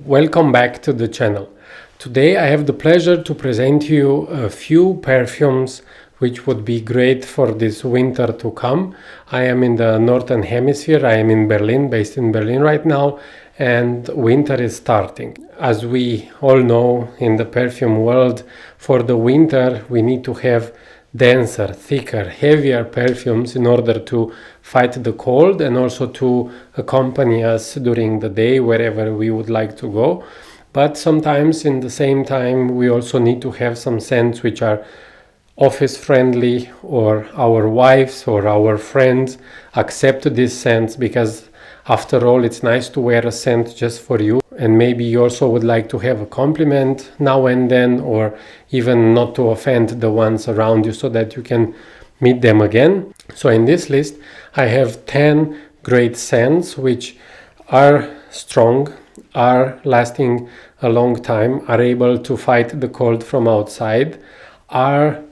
Welcome back to the channel. Today I have the pleasure to present you a few perfumes which would be great for this winter to come. I am in the Northern Hemisphere. I am in Berlin, based in Berlin right now, and winter is starting. As we all know, in the perfume world, for the winter we need to have denser, thicker, heavier perfumes in order to fight the cold and also to accompany us during the day wherever we would like to go. But sometimes in the same time we also need to have some scents which are office friendly, or our wives or our friends accept these scents, because after all it's nice to wear a scent just for you, and maybe you also would like to have a compliment now and then, or even not to offend the ones around you so that you can meet them again. So in this list I have 10 great scents which are strong, are lasting a long time, are able to fight the cold from outside, are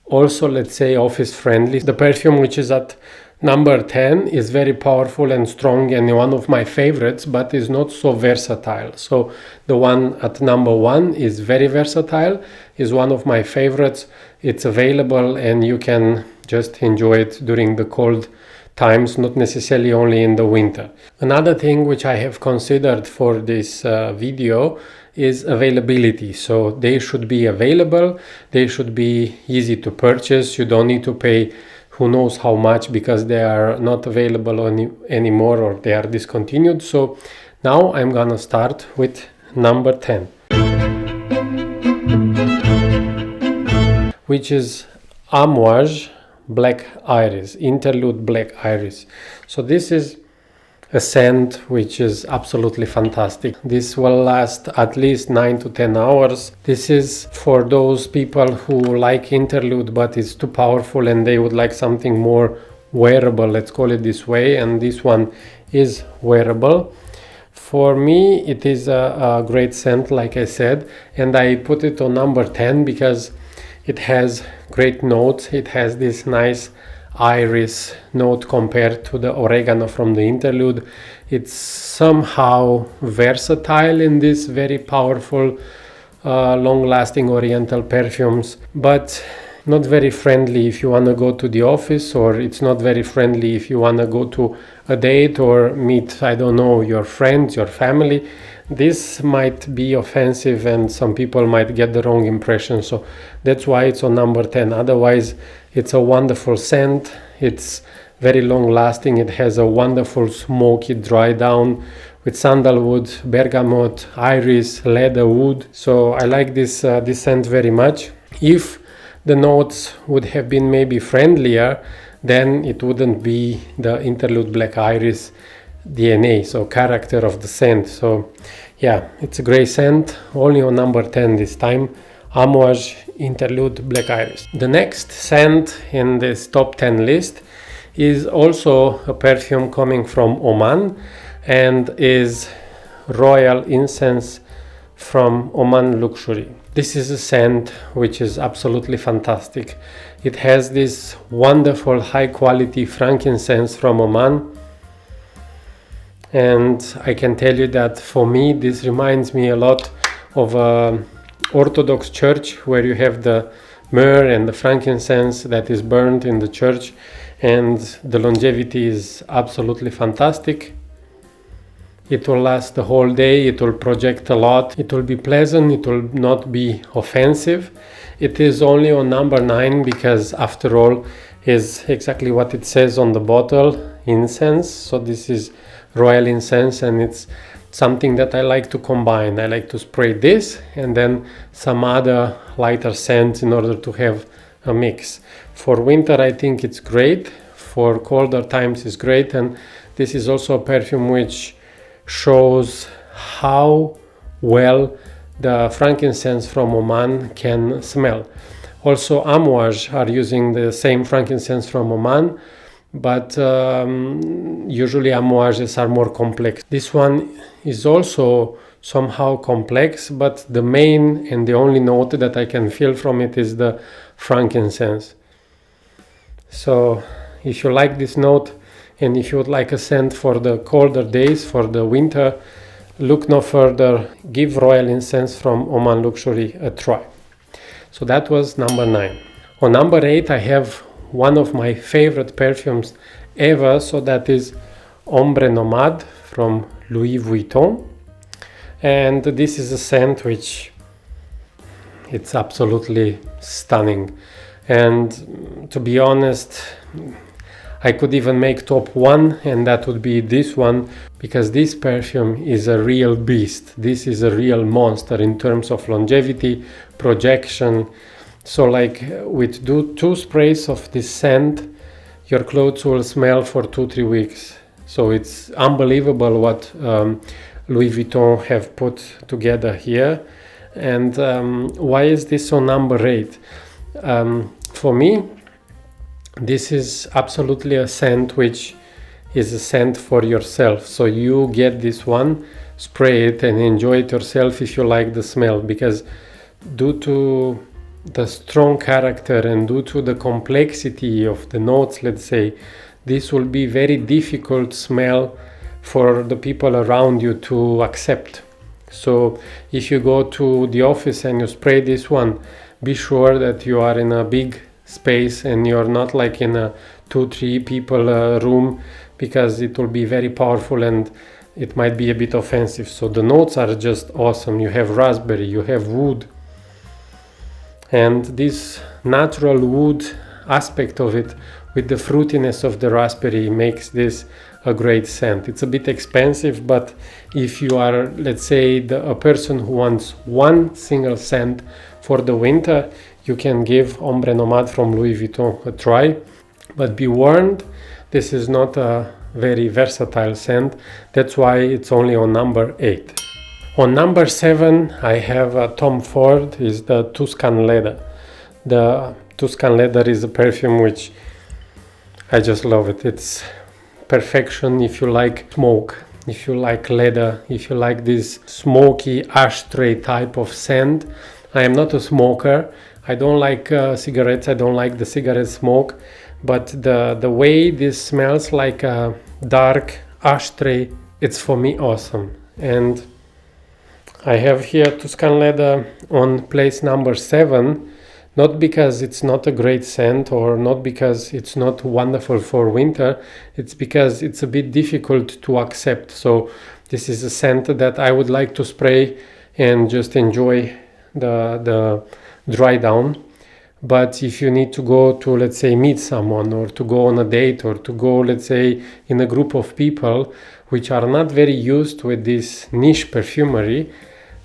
also, let's say, office friendly. The perfume which is at number 10 is very powerful and strong and one of my favorites, but is not so versatile. So the one at number 1 is very versatile, is one of my favorites. It's available and you can just enjoy it during the cold times, not necessarily only in the winter. Another thing which I have considered for this video is availability. So they should be available, they should be easy to purchase. You don't need to pay who knows how much because they are not available anymore, or they are discontinued. So now I'm gonna start with number 10, which is Amouage Black Iris, Interlude Black Iris. So this is a scent which is absolutely fantastic. This will last at least 9 to 10 hours. This is for those people who like Interlude but it's too powerful and they would like something more wearable, let's call it this way, and this one is wearable. For me it is a great scent, like I said, and I put it on number 10 because it has great notes. It has this nice iris note compared to the oregano from the Interlude. It's somehow versatile in this very powerful long-lasting oriental perfumes, but not very friendly if you want to go to the office, or it's not very friendly if you want to go to a date or meet, I don't know, your friends, your family. This might be offensive and some people might get the wrong impression, so that's why it's on number 10. Otherwise it's a wonderful scent, it's very long lasting, it has a wonderful smoky dry down with sandalwood, bergamot, iris, leather wood. So I like this scent very much. If the notes would have been maybe friendlier, then it wouldn't be the Interlude Black Iris DNA, so character of the scent. So yeah, it's a great scent, only on number 10 this time, Amouage Interlude Black Iris. The next scent in this top 10 list is also a perfume coming from Oman and is Royal Incense from OMANLUXURY. This is a scent which is absolutely fantastic. It has this wonderful high quality frankincense from Oman, and I can tell you that for me this reminds me a lot of Orthodox church, where you have the myrrh and the frankincense that is burned in the church, and the longevity is absolutely fantastic. It will last the whole day, it will project a lot, it will be pleasant, it will not be offensive. It is only on number 9 because after all is exactly what it says on the bottle, incense. So this is Royal Incense, and it's something that I like to combine. I like to spray this and then some other lighter scents in order to have a mix. For winter I think it's great, for colder times it's great, and this is also a perfume which shows how well the frankincense from Oman can smell. Also Amouage are using the same frankincense from Oman, but usually Amouages are more complex. This one is also somehow complex, but the main and the only note that I can feel from it is the frankincense. So if you like this note and if you would like a scent for the colder days, for the winter, look no further, give Royal Incense from OMANLUXURY a try. So that was number 9. On number 8 I have one of my favorite perfumes ever, so that is Ombre Nomade from Louis Vuitton. And this is a scent which it's absolutely stunning. And to be honest, I could even make top 1, and that would be this one, because this perfume is a real beast. This is a real monster in terms of longevity, projection. So like with 2 sprays of this scent, your clothes will smell for 2-3 weeks. So it's unbelievable what Louis Vuitton have put together here. And why is this on number 8? For me, this is absolutely a scent which is a scent for yourself. So you get this one, spray it and enjoy it yourself if you like the smell, because due to the strong character and due to the complexity of the notes, let's say, this will be very difficult smell for the people around you to accept. So if you go to the office and you spray this one, be sure that you are in a big space and you're not like in a 2-3 people room, because it will be very powerful and it might be a bit offensive. So the notes are just awesome. You have raspberry, you have wood, and this natural wood aspect of it with the fruitiness of the raspberry makes this a great scent. It's a bit expensive, but if you are, let's say, a person who wants one single scent for the winter, you can give Ombre Nomade from Louis Vuitton a try. But be warned, this is not a very versatile scent. That's why it's only on number 8. On number 7 I have Tom Ford, is the Tuscan leather. The Tuscan leather is a perfume which I just love it. It's perfection if you like smoke, if you like leather, if you like this smoky ashtray type of scent. I am not a smoker. I don't like cigarettes. I don't like the cigarette smoke, but the way this smells like a dark ashtray, it's for me awesome. And I have here Tuscan leather on place number 7, not because it's not a great scent or not because it's not wonderful for winter, it's because it's a bit difficult to accept. So this is a scent that I would like to spray and just enjoy the dry down. But if you need to go to, let's say, meet someone or to go on a date or to go, let's say, in a group of people which are not very used with this niche perfumery,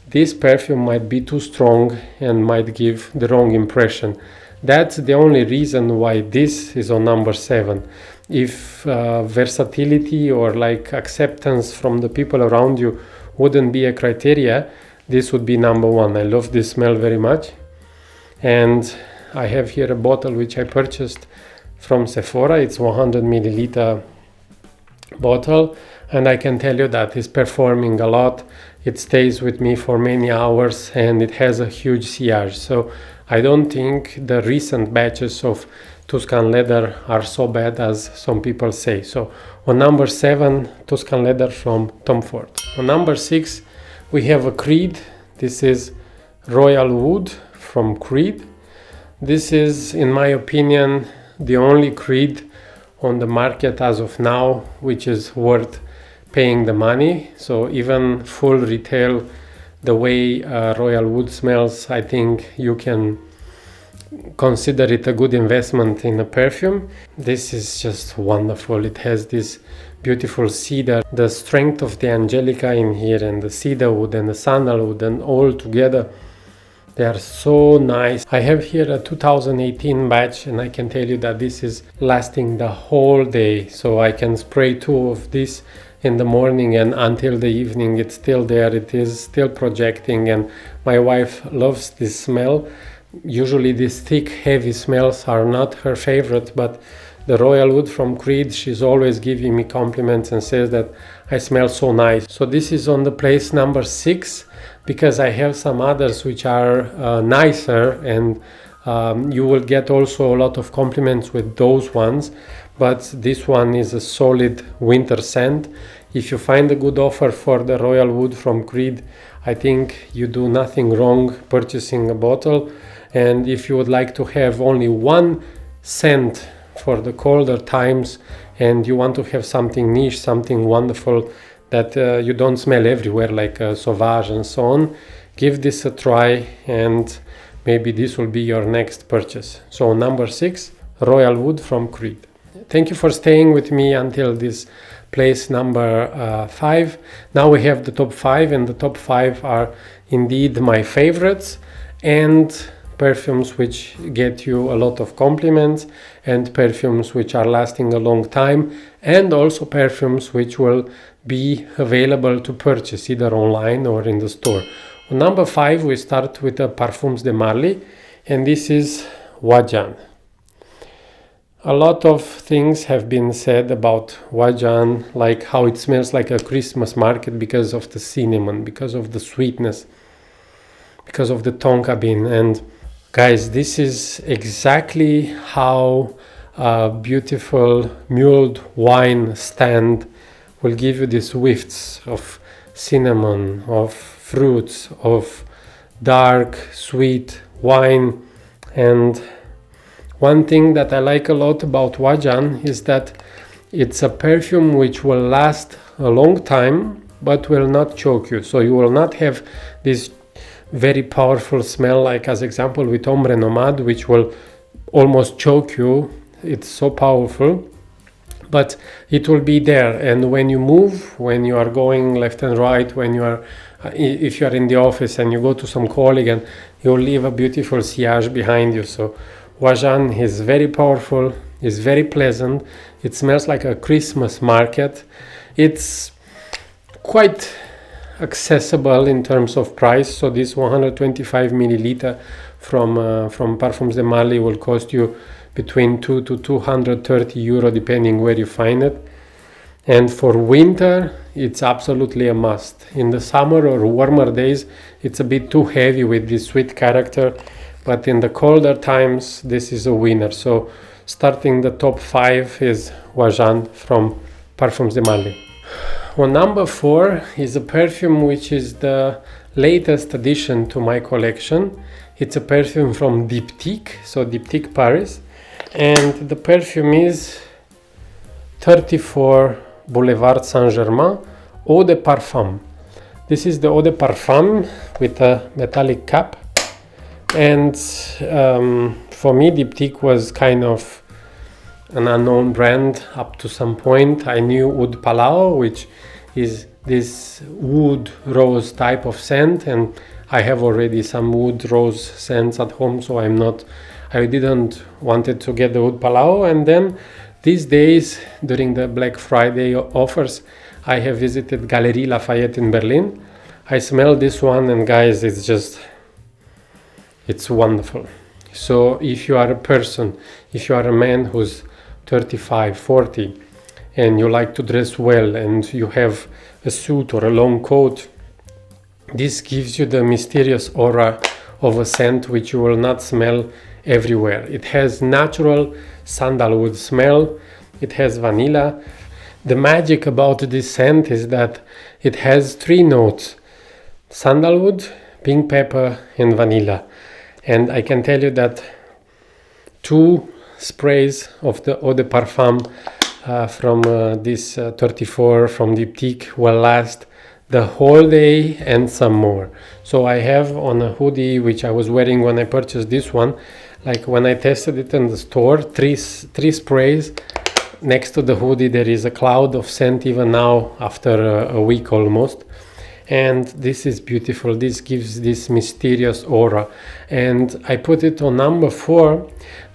this perfume might be too strong and might give the wrong impression. That's the only reason why this is on number 7. If versatility or like acceptance from the people around you wouldn't be a criteria, this would be number 1. I love this smell very much. And I have here a bottle which I purchased from Sephora. It's 100 milliliter bottle, and I can tell you that it's performing a lot. It stays with me for many hours and it has a huge sillage. So I don't think the recent batches of Tuscan leather are so bad as some people say. So on number 7, Tuscan leather from Tom Ford. On number 6 we have a Creed. This is Royal Wood from Creed. This is, in my opinion, the only Creed on the market as of now which is worth paying the money. So even full retail, the way Royal Wood smells, I think you can consider it a good investment in a perfume. This is just wonderful. It has this beautiful cedar, the strength of the angelica in here, and the cedar wood and the sandalwood, and all together they are so nice. I have here a 2018 batch, and I can tell you that this is lasting the whole day. So I can spray 2 of this in the morning, and until the evening it's still there. It is still projecting, and my wife loves this smell. Usually these thick, heavy smells are not her favorite, but the Royal Wood from Creed, she's always giving me compliments and says that I smell so nice. So this is on the place number 6, because I have some others which are nicer, and you will get also a lot of compliments with those ones. But this one is a solid winter scent. If you find a good offer for the Royal Wood from Creed, I think you do nothing wrong purchasing a bottle. And if you would like to have only one scent for the colder times and you want to have something niche, something wonderful that you don't smell everywhere like Sauvage and so on, give this a try and maybe this will be your next purchase. So number 6, Royal Wood from Creed. Thank you for staying with me until this place number 5. Now we have the top 5, and the top 5 are indeed my favorites, and perfumes which get you a lot of compliments, and perfumes which are lasting a long time, and also perfumes which will be available to purchase either online or in the store. On number 5 we start with the Parfums de Marly, and this is Oajan. A lot of things have been said about Oajan, like how it smells like a Christmas market because of the cinnamon, because of the sweetness, because of the tonka bean. And guys, this is exactly how a beautiful mulled wine stand will give you these whiffs of cinnamon, of fruits, of dark, sweet wine. And one thing that I like a lot about Oajan is that it's a perfume which will last a long time but will not choke you. So you will not have this very powerful smell like, as example, with Ombre Nomade, which will almost choke you. It's so powerful, but it will be there. And when you move, when you are going left and right, when you are if you are in the office and you go to some colleague, and you'll leave a beautiful sillage behind you. So Oajan is very powerful, is very pleasant. It smells like a Christmas market. It's quite accessible in terms of price. So this 125 milliliter from Parfums de Marly will cost you between 2 to 230 euro depending where you find it. And for winter it's absolutely a must. In the summer or warmer days it's a bit too heavy with this sweet character, but in the colder times this is a winner. So starting the top 5 is Oajan from Parfums de Marly. On number 4 is a perfume which is the latest addition to my collection. It's a perfume from DIPTYQUE, so DIPTYQUE Paris, and the perfume is 34 Boulevard Saint-Germain Eau de Parfum. This is the Eau de Parfum with a metallic cap, and for me DIPTYQUE was kind of an unknown brand up to some point. I knew Oud Palau, which is this wood rose type of scent, and I have already some wood rose scents at home, so I didn't wanted to get the Oud Palau. And then these days during the Black Friday offers, I have visited Galerie Lafayette in Berlin. I smelled this one, and guys, it's wonderful. So if you are a person, if you are a man who's 35, 40, and you like to dress well and you have a suit or a long coat, this gives you the mysterious aura of a scent which you will not smell everywhere. It has natural sandalwood smell, it has vanilla. The magic about this scent is that it has 3 notes: sandalwood, pink pepper and vanilla. And I can tell you that 2 sprays of the Eau de Parfum from this 34 from DIPTYQUE will last the whole day and some more. So I have on a hoodie which I was wearing when I purchased this one, like when I tested it in the store, 3 sprays. Next to the hoodie there is a cloud of scent even now after a week almost. And this is beautiful. This gives this mysterious aura, and I put it on number 4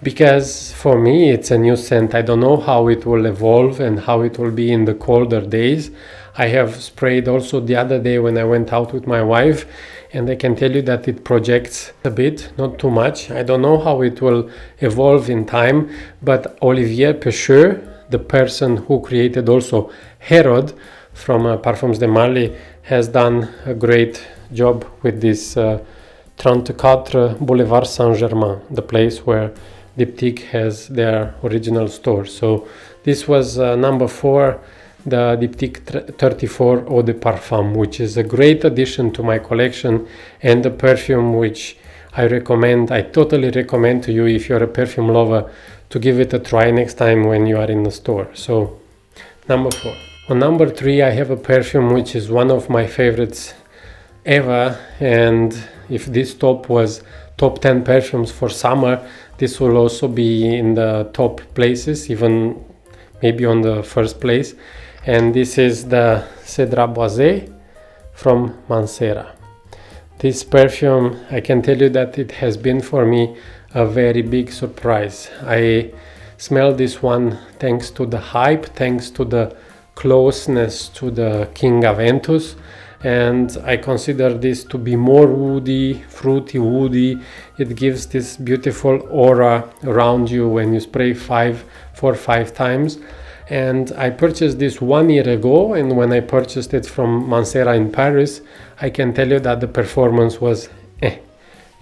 because for me it's a new scent. I don't know how it will evolve and how it will be in the colder days. I have sprayed also the other day when I went out with my wife, and I can tell you that it projects a bit, not too much. I don't know how it will evolve in time, but Olivier Pecheux, the person who created also Herod from Parfums de Marly, has done a great job with this 34 Boulevard Saint-Germain, the place where DIPTYQUE has their original store. So this was number 4 the Diptyque 34 Eau de Parfum, which is a great addition to my collection and a perfume which I totally recommend to you if you're a perfume lover to give it a try next time when you are in the store. So number 4. On number 3 I have a perfume which is one of my favorites ever, and if this top was top 10 perfumes for summer, this will also be in the top places, even maybe on the first place. And this is the CEDRAT from MANCERA. This perfume, I can tell you that it has been for me a very big surprise. I smell this one thanks to the hype, thanks to the closeness to the King Aventus, and I consider this to be more woody, fruity woody. It gives this beautiful aura around you when you spray 4 or 5 times. And I purchased this 1 year ago, and when I purchased it from MANCERA in Paris, I can tell you that the performance was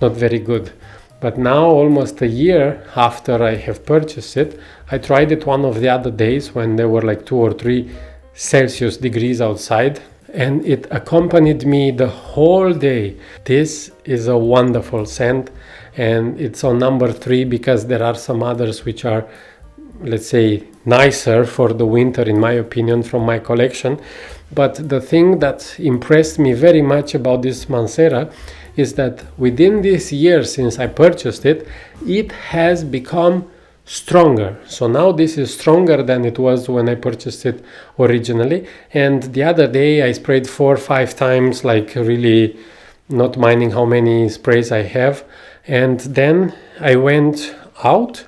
not very good. But now, almost a year after I have purchased it, I tried it one of the other days when there were like 2 or 3 Celsius degrees outside, and it accompanied me the whole day. This is a wonderful scent, and it's on number 3 because there are some others which are, let's say, nicer for the winter in my opinion from my collection. But the thing that impressed me very much about this MANCERA is that within this year since I purchased it, it has become stronger. So now this is stronger than it was when I purchased it originally. And the other day I sprayed 4 or 5 times, like really not minding how many sprays I have. And then I went out,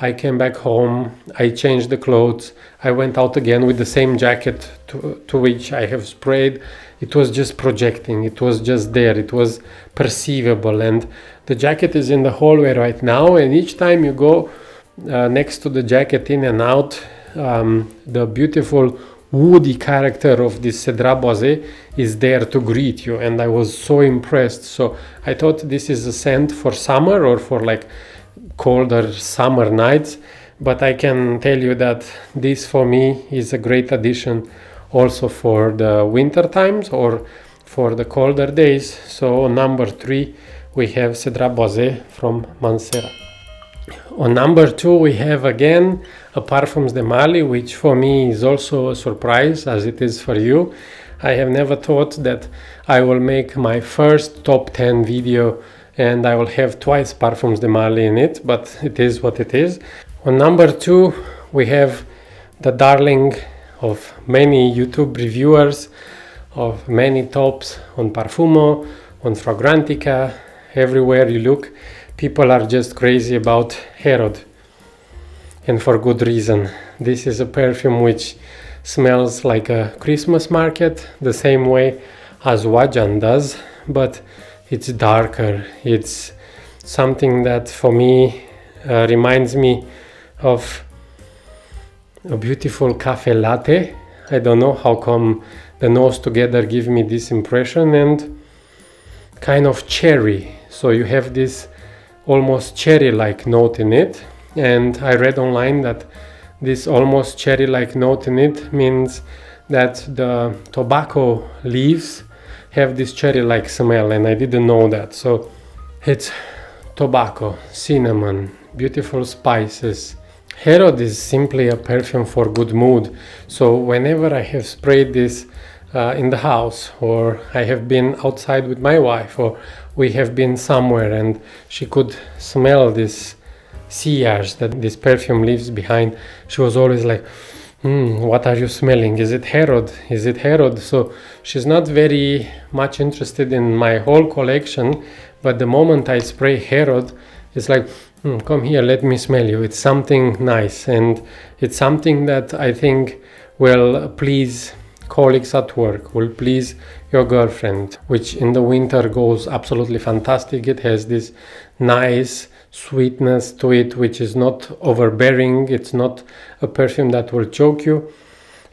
I came back home, I changed the clothes, I went out again with the same jacket to which I have sprayed. It was just projecting, it was just there, it was perceivable. And the jacket is in the hallway right now, and each time you go next to the jacket in and out, the beautiful woody character of this CEDRAT is there to greet you, and I was so impressed. So I thought this is a scent for summer or for like colder summer nights, but I can tell you that this for me is a great addition also for the winter times or for the colder days. So on number 3 we have CEDRAT from MANCERA. On number 2 we have again a Parfums de Mali, which for me is also a surprise as it is for you. I have never thought that I will make my first top 10 video and I will have twice Parfums de Mali in it, but it is what it is. On number 2 we have the darling of many YouTube reviewers, of many tops on Parfumo, on Fragrantica. Everywhere you look, people are just crazy about Herod, and for good reason. This is a perfume which smells like a Christmas market, the same way as Oajan does, but it's darker. It's something that for me reminds me of a beautiful cafe latte. I don't know how come the nose together give me this impression, and kind of cherry. So you have this almost cherry-like note in it, and I read online that this almost cherry-like note in it means that the tobacco leaves have this cherry-like smell, and I didn't know that. So it's tobacco, cinnamon, beautiful spices. Herod is simply a perfume for good mood. So whenever I have sprayed this in the house, or I have been outside with my wife, or we have been somewhere and she could smell this sillage that this perfume leaves behind, she was always like, what are you smelling? Is it Herod? Is it Herod? So she's not very much interested in my whole collection, but the moment I spray Herod, it's like, come here, let me smell you. It's something nice, and it's something that I think will please colleagues at work, will please your girlfriend, which in the winter goes absolutely fantastic. It has this nice sweetness to it, which is not overbearing. It's not a perfume that will choke you.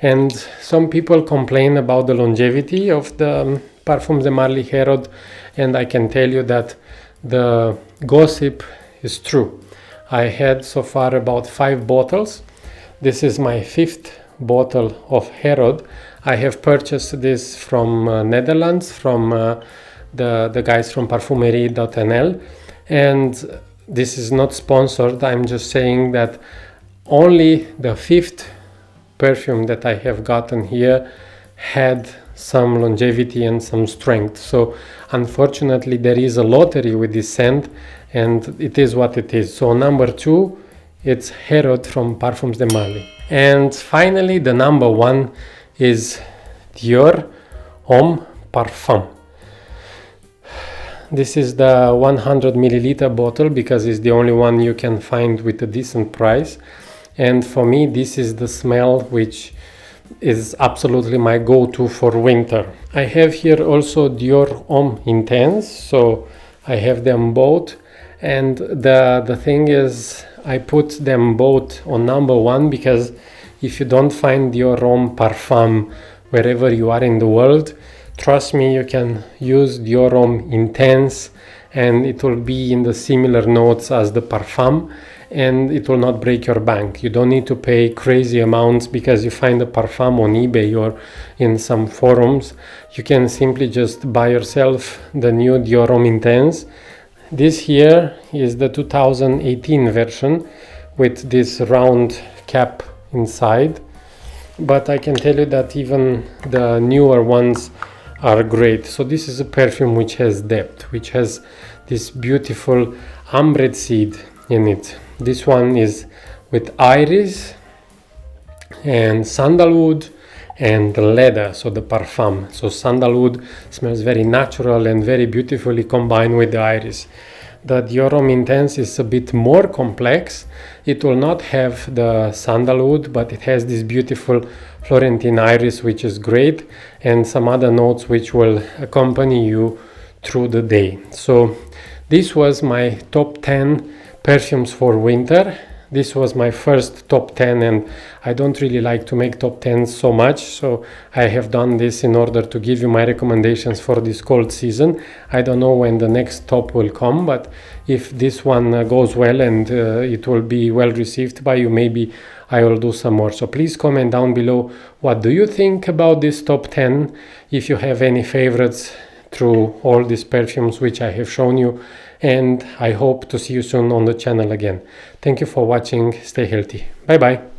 And some people complain about the longevity of the Parfums de Mali Herod, and I can tell you that the gossip is true. I had so far about 5 bottles. This is my 5th bottle of Herod. I have purchased this from Netherlands, from the guys from parfumerie.nl, and this is not sponsored. I'm just saying that only the fifth perfume that I have gotten here had some longevity and some strength. So unfortunately there is a lottery with this scent, and it is what it is. So number 2, it's Herod from Parfums de Mali. And finally the number 1 is Dior Homme Parfum. This is the 100 milliliter bottle because it's the only one you can find with a decent price. And for me, this is the smell which is absolutely my go-to for winter. I have here also Dior Homme Intense, so I have them both. And the thing is, I put them both on number 1 because if you don't find Dior Homme Parfum wherever you are in the world, trust me, you can use Dior Homme Intense and it will be in the similar notes as the Parfum, and it will not break your bank. You don't need to pay crazy amounts because you find a Parfum on eBay or in some forums. You can simply just buy yourself the new Dior Homme Intense. This here is the 2018 version with this round cap inside, but I can tell you that even the newer ones are great. So this is a perfume which has depth, which has this beautiful Ombre seed in it. This one is with iris and sandalwood and leather, so the parfum. So sandalwood smells very natural and very beautifully combined with the iris. The Dior Homme Intense is a bit more complex. It will not have the sandalwood, but it has this beautiful Florentine iris, which is great, and some other notes which will accompany you through the day. So this was my top 10 perfumes for winter. This was my first top 10, and I don't really like to make top 10s so much, so I have done this in order to give you my recommendations for this cold season. I don't know when the next top will come, but if this one goes well and it will be well received by you, maybe I will do some more. So please comment down below, what do you think about this top 10, if you have any favorites through all these perfumes which I have shown you, and I hope to see you soon on the channel again. Thank you for watching. Stay healthy. Bye bye.